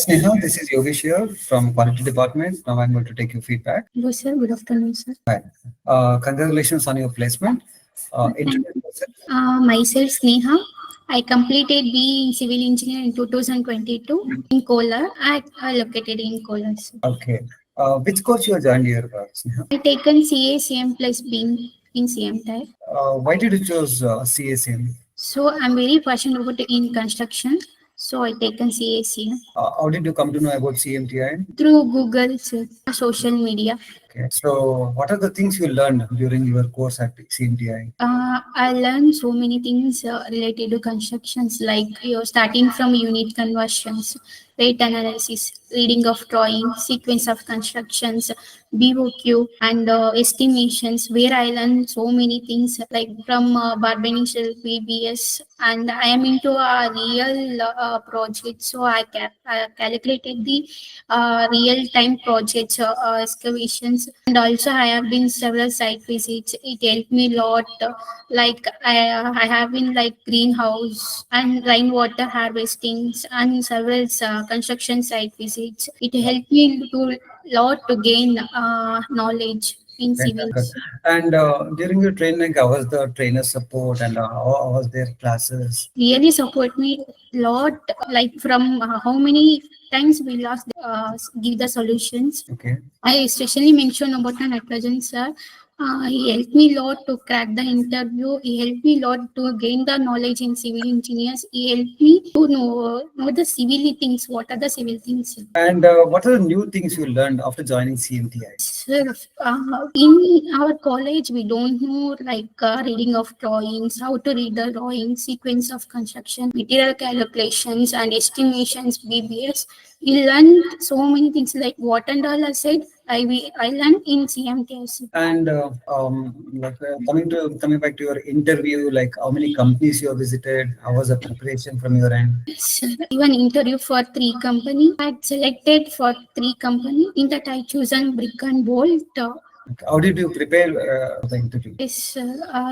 Sneha, this is Yogesh here from Quality Department. Now I'm going to take your feedback. Hello, sir. Good afternoon, sir. Hi. Congratulations on your placement. Thank Introduce you. yourself. Myself, Sneha. I completed BE in Civil Engineer in 2022 in Kolar. I located in Kolar, sir. Okay. Which course you have joined here, Sneha? I taken CACM plus B in CMTI. Why did you choose CSM? So I'm very passionate about in construction. So I taken CACM How did you come to know about CMTI? through Google, sir, social media. Okay. So, what are the things you learned during your course at CMTI? I learned so many things related to constructions, like starting from unit conversions, rate analysis, reading of drawing, sequence of constructions, BOQ, and estimations. Where I learned so many things, like from bargaining shell PBS, and I am into a real project, so I calculated the real-time projects, excavations, and also I have been several site visits. It helped me a lot. Like I have been like greenhouse and rainwater harvesting and several construction site visits. It helped me to lot to gain knowledge in Right, good. civils. And during your training, how was the trainer support and how was their classes? Really support me lot. Like from how many times we lost give the solutions. Okay. I especially mention about the nitrogen, sir. He helped me a lot to crack the interview. He helped me a lot to gain the knowledge in civil engineers. He helped me to know the civil things. What are the civil things? And what are the new things you learned after joining CMTI? Sir, in our college, we don't know like reading of drawings, how to read the drawing, sequence of construction, material calculations, and estimations, BBS. We learned so many things like what and all I said. I learned in CMTS. And coming back to your interview, like how many companies you have visited? How was the preparation from your end? Even interview for 3 company. I selected for 3 company. In that I chosen brick and bolt. How did you prepare the interview? Yes,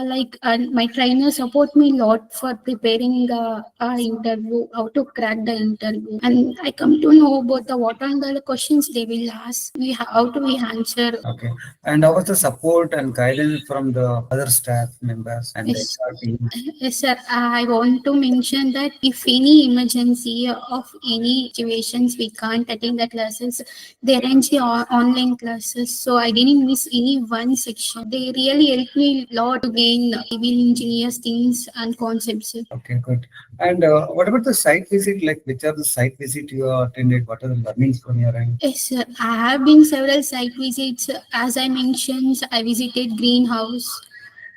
like my trainer support me a lot for preparing the interview, how to crack the interview, and I come to know about the what are the questions they will ask, how do we answer. Okay. And how was the support and guidance from the other staff members and the Yes, HR team? yes, sir. I want to mention that if any emergency of any situations we can't attend the classes, they arrange the online classes. So I didn't miss any one section. They really helped me a lot to gain civil engineers things and concepts. Okay, good. And what about the site visit? Like, which are the site visit you attended? What are the learnings from your end? Yes, sir. I have been several site visits. As I mentioned, I visited greenhouse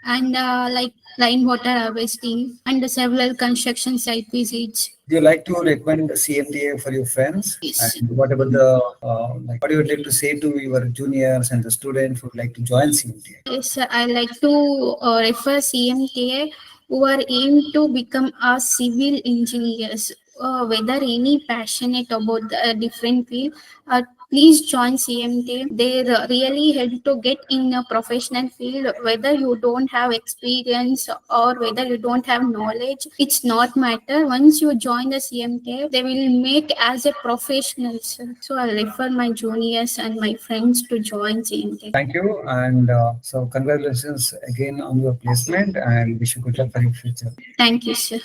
and like rainwater harvesting and several construction site visits. Do you like to recommend the CMTA for your friends? Yes. And what about the what do you like to say to your juniors and the students who would like to join CMTA? Yes, sir. I like to refer CMTA who are aim to become a civil engineers. Whether any passionate about a different field, please join CMTA. They really help to get in a professional field. Whether you don't have experience or whether you don't have knowledge, it's not matter. Once you join the CMTA, they will make as a professional. Sir. So I refer my juniors and my friends to join CMTA. Thank you. And so, congratulations again on your placement and wish you good luck for your future. Thank you, sir.